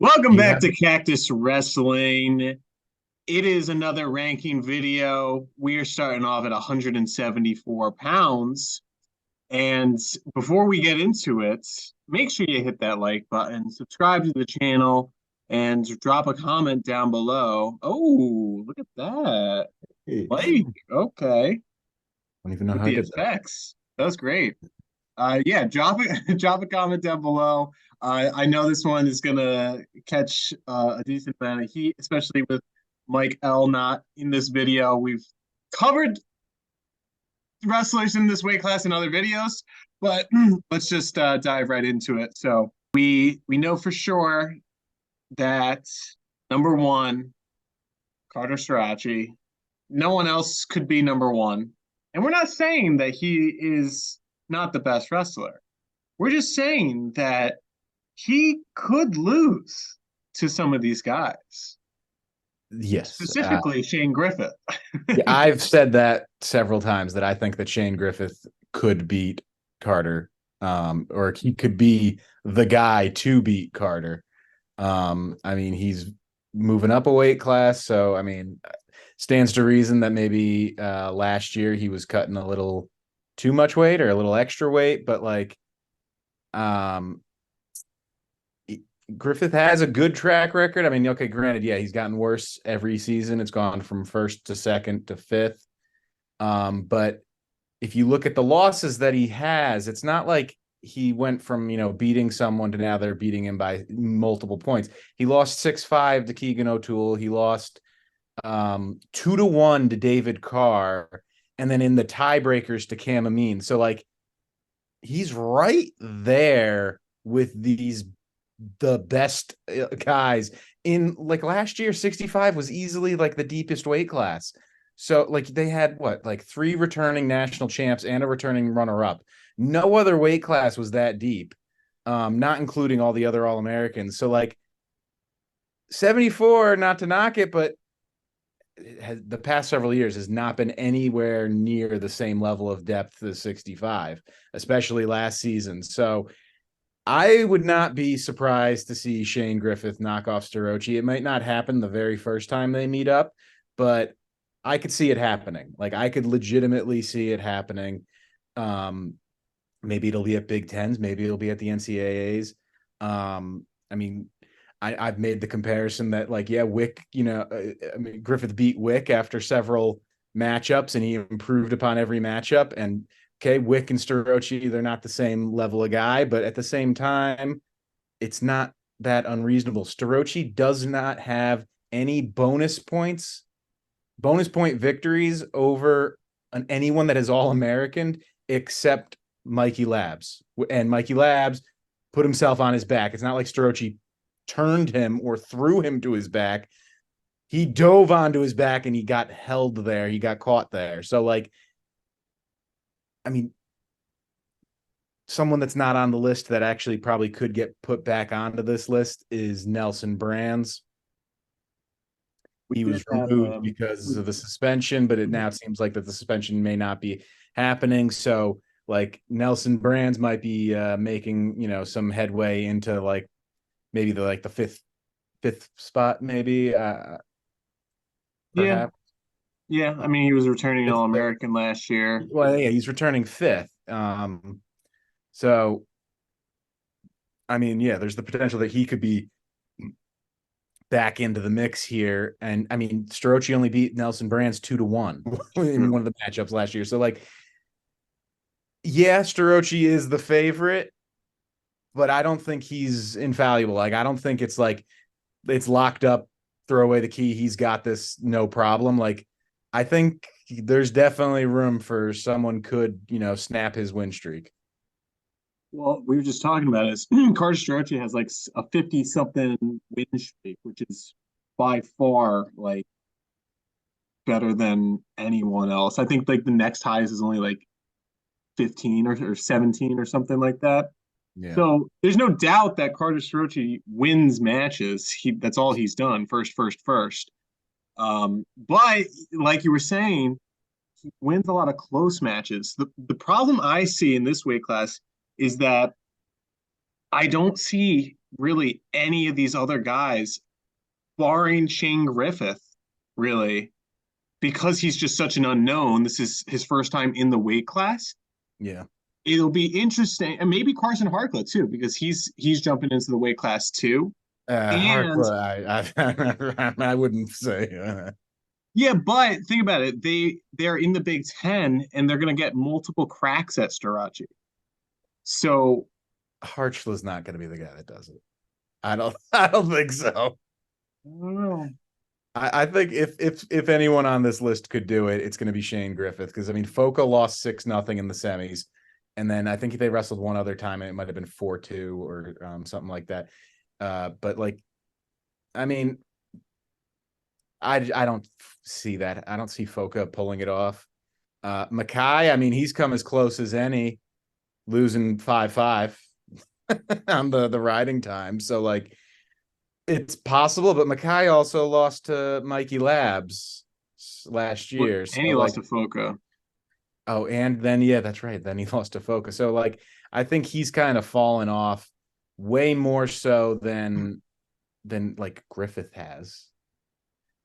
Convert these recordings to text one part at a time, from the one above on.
Welcome You back have to Cactus Wrestling. It is another ranking video. We are starting off at 174 pounds. And before we get into it, make sure you hit that like button, subscribe to the channel, and drop a comment down below. Oh, look at that. I Like, okay. don't even know With how I the did that. effects. That was great. Yeah, drop it, drop a comment down below. I know this one is gonna catch a decent amount of heat, especially with Mike L not in this video. We've covered wrestlers in this weight class in other videos, but let's just dive right into it. So we know for sure that number one, Carter Starocci. No one else could be number one, and we're not saying that he is not the best wrestler. We're just saying that he could lose to some of these guys, Yes. specifically Shane Griffith. Yeah, I've said that several times that I think that Shane Griffith could beat Carter, or he could be the guy to beat Carter. I mean, he's moving up a weight class, so I mean, stands to reason that maybe last year he was cutting a little too much weight or a little extra weight, but like, um, Griffith has a good track record. I mean, okay, granted, yeah, he's gotten worse every season. It's gone from first to second to fifth. But if you look at the losses that he has, it's not like he went from, beating someone to now they're beating him by multiple points. He lost 6-5 to Keegan O'Toole. He lost 2-1 to David Carr, and then in the tiebreakers to Cam Amin. So like he's right there with the best guys in like last year. 65 was easily like the deepest weight class. So like they had what, like three returning national champs and a returning runner up. No other weight class was that deep, not including all the other All-Americans. So like 74, not to knock it, but the past several years has not been anywhere near the same level of depth as 65, especially last season. So I would not be surprised to see Shane Griffith knock off Starocci. It might not happen the very first time they meet up, but I could see it happening. Like I could legitimately see it happening. Um, Maybe it'll be at Big Tens, maybe it'll be at the NCAAs. I mean, I've made the comparison that like, yeah, Wick, I mean, Griffith beat Wick after several matchups and he improved upon every matchup. And okay, Wick and Starocci, they're not the same level of guy, but at the same time, it's not that unreasonable. Starocci does not have any bonus point victories over anyone that is all American except Mikey Labs. And Mikey Labs put himself on his back. It's not like Starocci turned him or threw him to his back. He dove onto his back and he got held there. He got caught there. So, like, I mean, someone that's not on the list that actually probably could get put back onto this list is Nelson Brands. We He did was have removed because of the suspension, but it now seems like that the suspension may not be happening. So, like, Nelson Brands might be making some headway into like maybe the fifth spot, maybe yeah, perhaps. yeah. I mean, he was returning Fifth, All sixth. American last year. Well, yeah, he's returning fifth. So I mean, yeah, there's the potential that he could be back into the mix here. And I mean, Starocci only beat Nelson Brands 2-1 in True. one of the matchups last year. So like, yeah, Starocci is the favorite, but I don't think he's infallible. Like, I don't think it's like it's locked up, throw away the key. He's got this, no problem. Like, I think there's definitely room for someone could, snap his win streak. Well, we were just talking about it. Carter Starocci has like a 50 something win streak, which is by far like better than anyone else. I think like the next highest is only like 15 or 17 or something like that. Yeah. So there's no doubt that Carter Starocci wins matches. That's all he's done. First, first, first. But like you were saying, he wins a lot of close matches. The problem I see in this weight class is that I don't see really any of these other guys, barring Shane Griffith, really, because he's just such an unknown. This is his first time in the weight class. Yeah. It'll be interesting, and maybe Carson Harkless too, because he's jumping into the weight class too. And Harkla, I wouldn't say. yeah, but think about it. They're in the Big Ten and they're gonna get multiple cracks at Starocci. So Harchla's not going to be the guy that does it. I don't. I don't think so. I don't know. I think if anyone on this list could do it, it's going to be Shane Griffith, because I mean Foca lost 6-0 in the semis, and then I think they wrestled one other time and it might have been 4-2 or something like that. But like, I mean, I don't see that. I don't see Foca pulling it off. Mackay, I mean, he's come as close as any, losing 5-5 on the riding time. So like, it's possible, but Mackay also lost to Mikey Labs last year. And So he lost like, to Foca. oh, and then yeah, that's right. Then he lost to Focus. So like, I think he's kind of fallen off way more so than like Griffith has.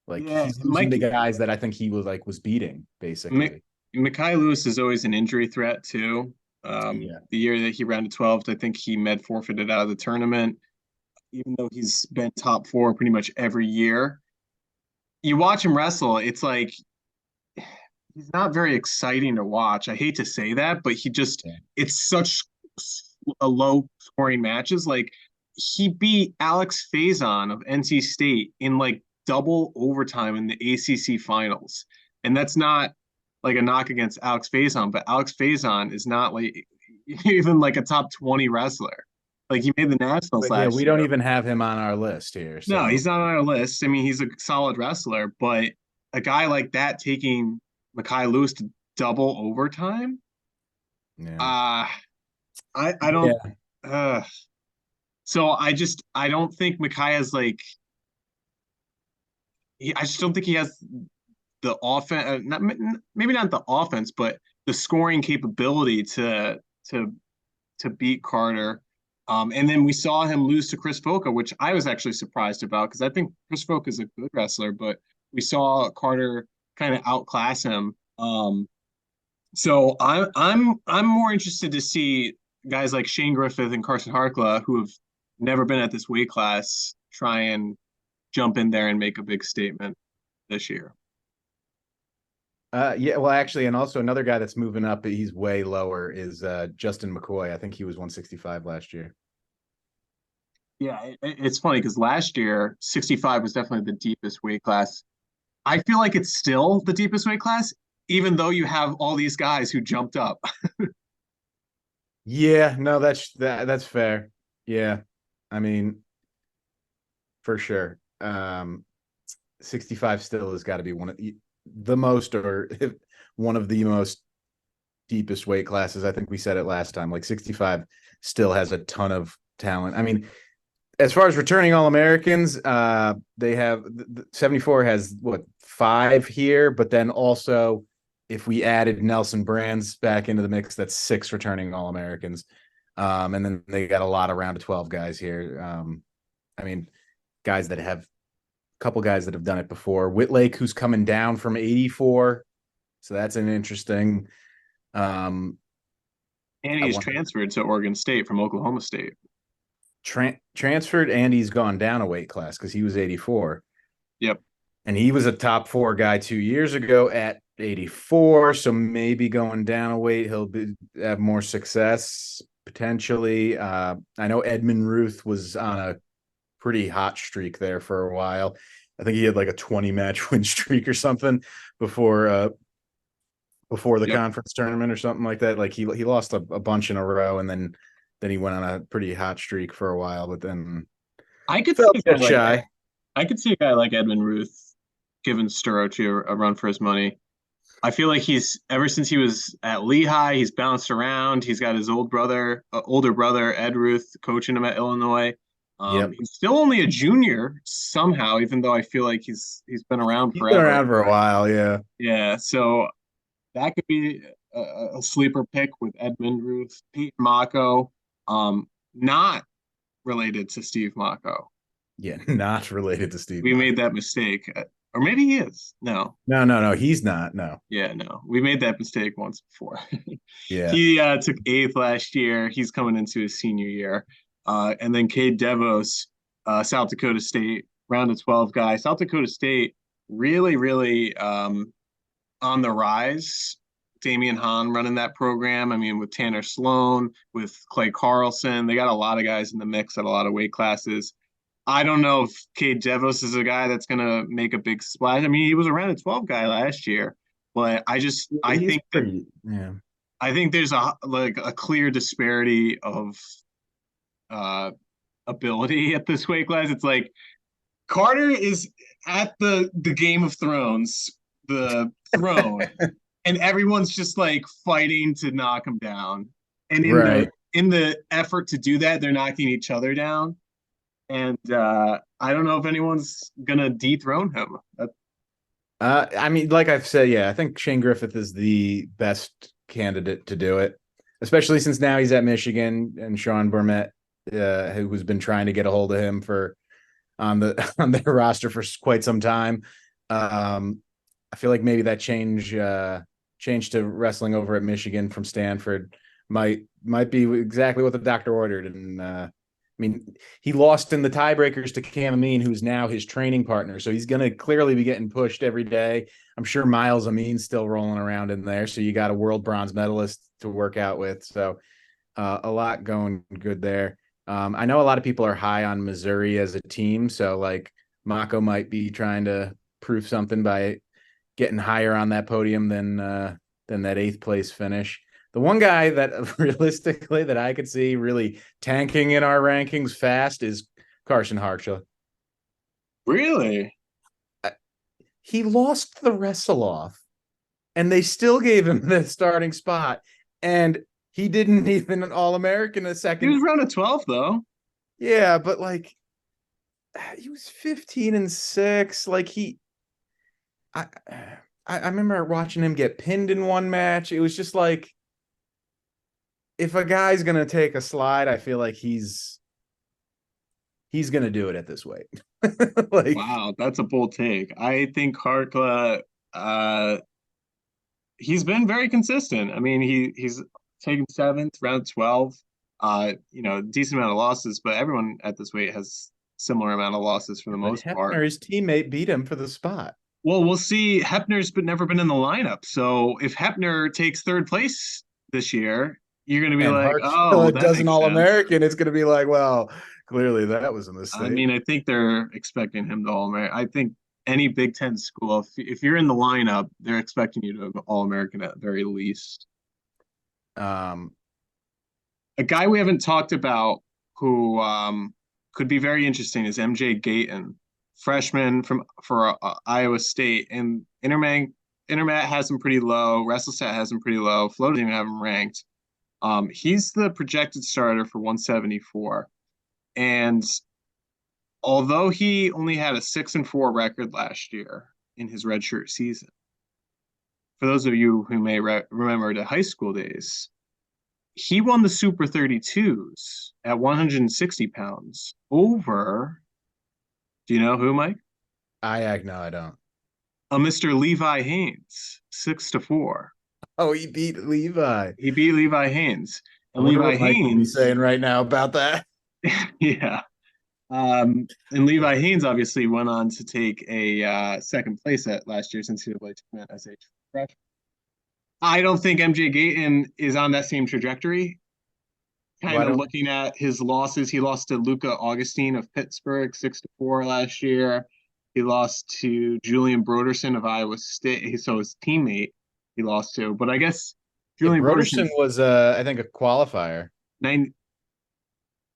Like Yeah, he's losing Mike the guys that I think he was beating basically. Mackay Lewis is always an injury threat too. Yeah. The year that he rounded 12th, I think he med forfeited out of the tournament, even though he's been top four pretty much every year. You watch him wrestle, it's like he's not very exciting to watch. I hate to say that, but Yeah. it's such a low scoring matches. Like he beat Alex Faison of NC State in like double overtime in the ACC finals. And that's not like a knock against Alex Faison, but Alex Faison is not like even like a top 20 wrestler. Like he made the nationals But yeah, last we don't year. even have him on our list here. No, So he's not on our list. I mean, he's a solid wrestler, but a guy like that taking Mackay Lewis to double overtime, yeah. uh I don't Yeah. uh so I don't think Mackay has like I just don't think he has the offense not maybe not the offense, but the scoring capability to beat Carter. And then we saw him lose to Chris Foca, which I was actually surprised about because I think Chris Foca is a good wrestler, but we saw Carter kind of outclass him. So I'm more interested to see guys like Shane Griffith and Carson Harkla who have never been at this weight class try and jump in there and make a big statement this year. Yeah, well, actually, and also another guy that's moving up, but he's way lower, is Justin McCoy. I think he was 165 last year. Yeah, it's funny because last year 65 was definitely the deepest weight class. I feel like it's still the deepest weight class, even though you have all these guys who jumped up. Yeah, no, that's fair. Yeah. I mean, for sure. 65 still has got to be one of the most, or one of the most deepest weight classes. I think we said it last time. Like 65 still has a ton of talent. I mean, as far as returning All-Americans, they have 74 has what, 5 here, but then also if we added Nelson Brands back into the mix, that's 6 returning All-Americans. And then they got a lot of round of 12 guys here. I mean, guys that have a couple guys that have done it before. Whitlake, who's coming down from 84. So that's an interesting. And he's transferred to Oregon State from Oklahoma State. Transferred, and he's gone down a weight class because he was 84. Yep. And he was a top 4 guy 2 years ago at 84. So maybe going down a weight, have more success potentially. I know Edmund Ruth was on a pretty hot streak there for a while. I think he had like a 20 match win streak or something before the Yep. conference tournament or something like that. Like he lost a bunch in a row, and then he went on a pretty hot streak for a while, but then I could see felt a guy like shy. I could see a guy like Edmund Ruth giving Starocci a run for his money. I feel like he's ever since he was at Lehigh, he's bounced around. He's got his older brother Ed Ruth coaching him at Illinois. Yep. He's still only a junior somehow, even though I feel like he's been around He's been forever. around for a while, yeah. Yeah, so that could be a sleeper pick with Edmund Ruth, Pete Mako. Not related to Steve Mocco. Yeah, not related to Steve We Mott. made that mistake. Or maybe he is. No. No, he's not. No. Yeah, no. We made that mistake once before. Yeah. He took eighth last year. He's coming into his senior year. And then Cade DeVos, South Dakota State, round of 12 guy. South Dakota State really, really on the rise. Damian Hahn running that program. I mean, with Tanner Sloan, with Clay Carlson, they got a lot of guys in the mix at a lot of weight classes. I don't know if Cade DeVos is a guy that's going to make a big splash. I mean, he was a round of 12 guy last year, but I He's think that pretty. Yeah. I think there's a clear disparity of uh ability at this weight class. It's like Carter is at the Game of Thrones, the throne, and everyone's just like fighting to knock him down. And Right. in the effort to do that, they're knocking each other down. And I don't know if anyone's gonna dethrone him. I mean, like I've said, yeah, I think Shane Griffith is the best candidate to do it, especially since now he's at Michigan and Sean Burnett, who's been trying to get a hold of him for on the on their roster for quite some time. I feel like maybe that change to wrestling over at Michigan from Stanford might be exactly what the doctor ordered. And I mean, he lost in the tiebreakers to Cam Amin, who's now his training partner. So he's going to clearly be getting pushed every day. I'm sure Miles Amin's still rolling around in there. So you got a world bronze medalist to work out with. So a lot going good there. I know a lot of people are high on Missouri as a team. So like Mako might be trying to prove something by getting higher on that podium than that eighth place finish. The one guy that realistically that I could see really tanking in our rankings fast is Carson Hartshaw. Really? He lost the wrestle off, and they still gave him the starting spot, and he didn't even an All-American a He second. was round of 12 though. Yeah, but like he was 15-6. Like I remember watching him get pinned in one match. It was just like, if a guy's gonna take a slide, I feel like he's gonna do it at this weight. Like, Wow, that's a bold take. I think Harkla, he's been very consistent. I mean, he's taken seventh, round 12. Decent amount of losses, but everyone at this weight has similar amount of losses for the but most part. Hefner, his teammate, beat him for the spot. Well, we'll see. Hepner's never been in the lineup, so if Hepner takes third place this year, you're going to be And like, oh, Hartsfield that does an makes sense. All-American. It's going to be like, well, clearly that was a I mistake. mean, I think they're expecting him to All-American. I think any Big Ten school, if you're in the lineup, they're expecting you to All-American at the very least. Um, A guy we haven't talked about who could be very interesting is MJ Gayton, freshman for Iowa State, and Intermat has him pretty low. WrestleStat has him pretty low. Flow doesn't even have him ranked. He's the projected starter for 174, and although he only had a 6-4 record last year in his redshirt season, for those of you who may remember the high school days, he won the Super 32s at 160 pounds over, do you know who, Mike? no, I don't. A Mr. Levi Haynes, 6-4. Oh, he beat Levi. He beat Levi Haynes. I And wonder Levi what Mike will be Haynes, saying right now about that. yeah. And Levi Haynes obviously went on to take a second place at last year's NCAA tournament as a freshman. I don't think MJ Gayton is on that same trajectory. Why Kind of don't looking at his losses, he lost to Luca Augustine of Pittsburgh 6-4 last year. He lost to Julian Broderson of Iowa State. So his teammate he lost to. But I guess Julian Broderson Broderson's was I think a qualifier.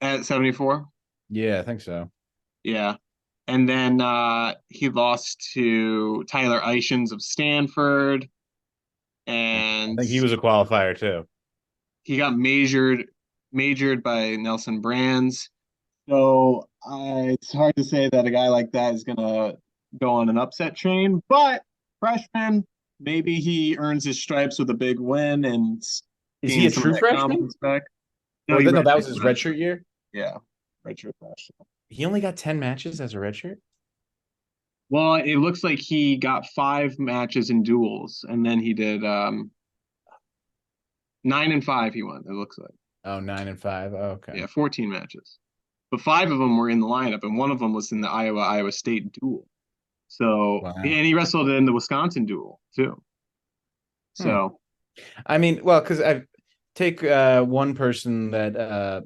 at 74. Yeah, I think so. Yeah. And then he lost to Tyler Ishins of Stanford. I And think he was a qualifier too. he got majored by Nelson Brands. So it's hard to say that a guy like that is going to go on an upset train, but freshman, maybe he earns his stripes with a big win and Is he a gains some of true that freshman? confidence back. No, Or he no, that was redshirted his last year. redshirt year. Yeah. redshirt last year. He only got 10 matches as a redshirt. Well, it looks like he got 5 matches in duels, and then he did 9-5. He won. It looks like. Oh, 9-5. Oh, okay. Yeah, 14 matches, but 5 of them were in the lineup, and one of them was in the Iowa State duel. So, Wow. and he wrestled in the Wisconsin duel too. Hmm. So, I mean, well, because I take one person that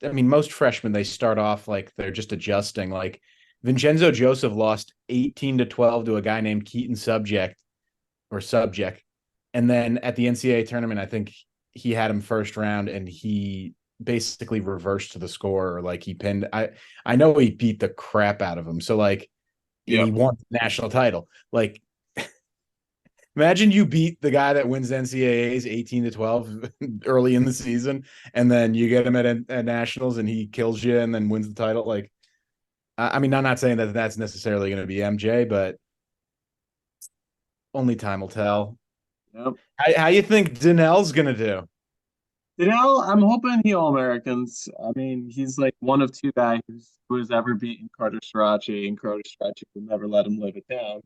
I mean, most freshmen they start off like they're just adjusting. Like Vincenzo Joseph lost 18-12 to a guy named Keaton Subject, and then at the NCAA tournament, I think he had him first round, and he basically reversed the score, or like he pinned. I know he beat the crap out of him. So like, and yeah, he won the national title. Like, imagine you beat the guy that wins NCAAs 18-12 early in the season, and then you get him at nationals and he kills you and then wins the title. Like, I mean, I'm not saying that that's necessarily going to be MJ, but only time will tell. yep. How you think Danelle's going to do? I'm hoping he All Americans. I mean, he's like one of 2 guys who has ever beaten Carter Starocci, and Carter Starocci will never let him live it down.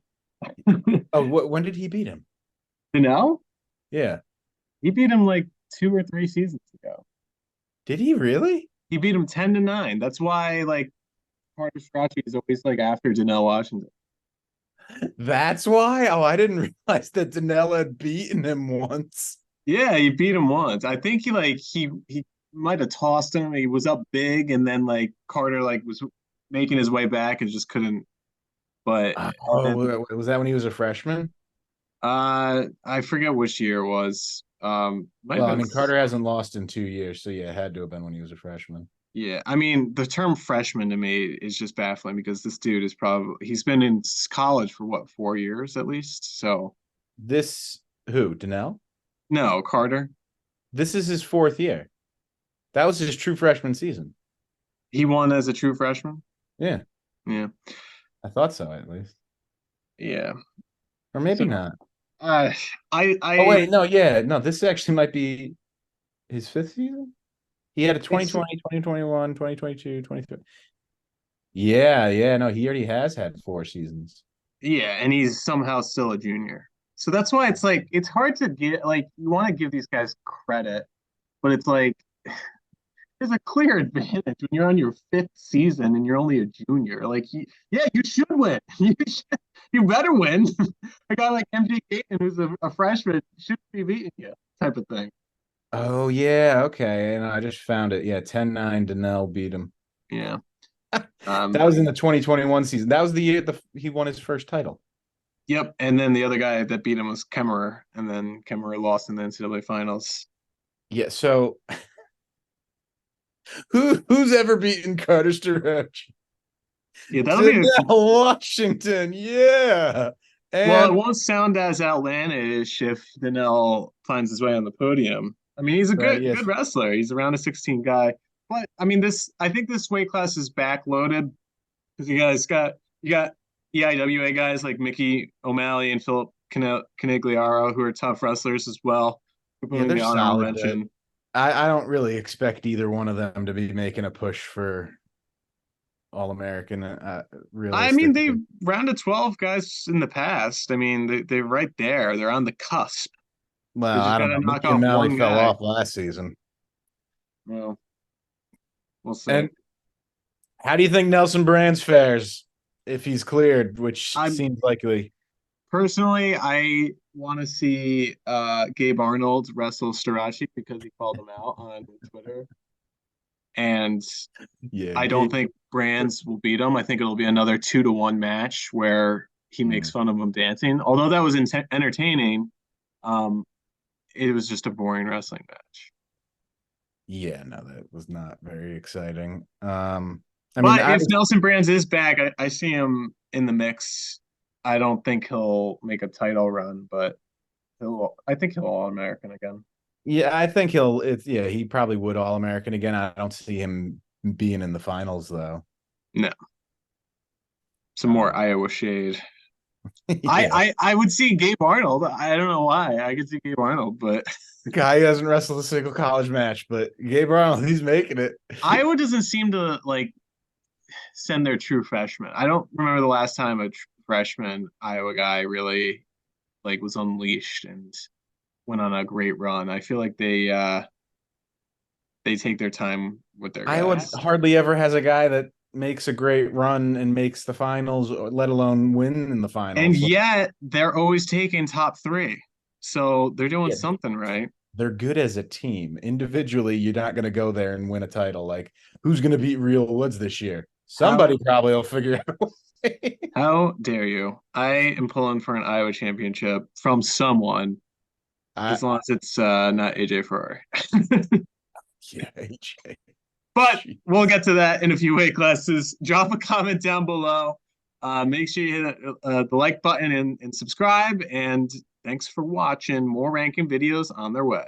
Oh, when did he beat him? Danelle? Yeah. He beat him like 2 or 3 seasons ago. Did he really? He beat him 10-9. That's why like Carter Strachey is always like after Janelle Washington. That's why? Oh, I didn't realize that Danelle had beaten him once. Yeah, he beat him once. I think he might have tossed him. He was up big, and then like Carter like was making his way back and just couldn't. But and then Was that when he was a freshman? I forget which year it was. Might have Well, I been. mean, Carter hasn't lost in 2 years, so yeah, it had to have been when he was a freshman. Yeah, I mean the term freshman to me is just baffling because this dude is probably he's been in college for what 4 years at least. So This who? Danelle? no, Carter. This is his fourth year. That was his true freshman season. He won as a true freshman. Yeah, Yeah, I thought so at least, yeah. or maybe So not. uh, Oh I wait, no, yeah, no. This actually might be his fifth season. He had a it's 2020, 2021, 2022, 23. Yeah, yeah, no, he already has had 4 seasons. yeah, and he's somehow still a junior. So that's why it's like it's hard to get like you want to give these guys credit, but it's like there's a clear advantage when you're on your 5th season and you're only a junior. Like, yeah, you should win. You better win. A guy like MJ Gaten, who's a freshman, should be beating you, type of thing. Oh yeah, okay. And I just found it. Yeah, 10-9 Danelle beat him. Yeah. That was in the 2021 season. That was the year he won his first title. Yep. And then the other guy that beat him was Kemmerer, and then Kemmerer lost in the NCAA finals. Yeah, so who's ever beaten Carter Starocci? Yeah, that'll be Janelle Washington, yeah. well, it And won't sound as outlandish if Danelle finds his way on the podium. I mean, he's a right, good yes. wrestler. He's around a 16 guy. But I mean, I think this weight class is backloaded because you got EIWA guys like Mickey O'Malley and Philip Canigliaro who are tough wrestlers as well. We're Yeah, putting they're the honorable solid, but mention. I don't really expect either one of them to be making a push for All-American I mean, they realistically. rounded 12 guys in the past. I mean, they're right there. They're on the cusp. They Well, just I got don't to know. knock Mickey off O'Malley one fell guy. off last season. Well, we'll see. And how do you think Nelson Brands fares if he's cleared, which I'm seems likely? personally, I want to see Gabe Arnold wrestle Starocci because he called him out on Twitter. And Yeah, I don't Gabe. think Brands will beat him. I think it'll be another 2-1 match where he makes Mm. fun of him dancing. Although that was entertaining, um, it was just a boring wrestling match. Yeah, no, that was not very exciting. I mean, But if Nelson Brands is back, I see him in the mix. I don't think he'll make a title run, but I think he'll All American again. yeah, I think yeah, he probably would All-American again. I don't see him being in the finals though. No, some more Um, Iowa shade. Yeah. I would see Gabe Arnold. I don't know why. I could see Gabe Arnold, but The guy who hasn't wrestled a single college match, but Gabe Arnold, he's making it. Iowa doesn't seem to like send their true freshmen. I don't remember the last time a freshman Iowa guy really like was unleashed and went on a great run. I feel like they take their time with their Iowa guys. hardly ever has a guy that makes a great run and makes the finals, or let alone win in the And finals. Like, yet they're always taking top three. So they're doing yeah, something right. they're good as a team. Individually, you're not going to go there and win a title. Like, who's going to beat Real Woods this year? How Somebody probably will figure out a way. how dare you? I am pulling for an Iowa championship from someone I, as long as it's not AJ Ferrari. yeah, AJ. But we'll get to that in a few weight classes. Drop a comment down below. Make sure you hit the like button and subscribe. And thanks for watching. More ranking videos on their way.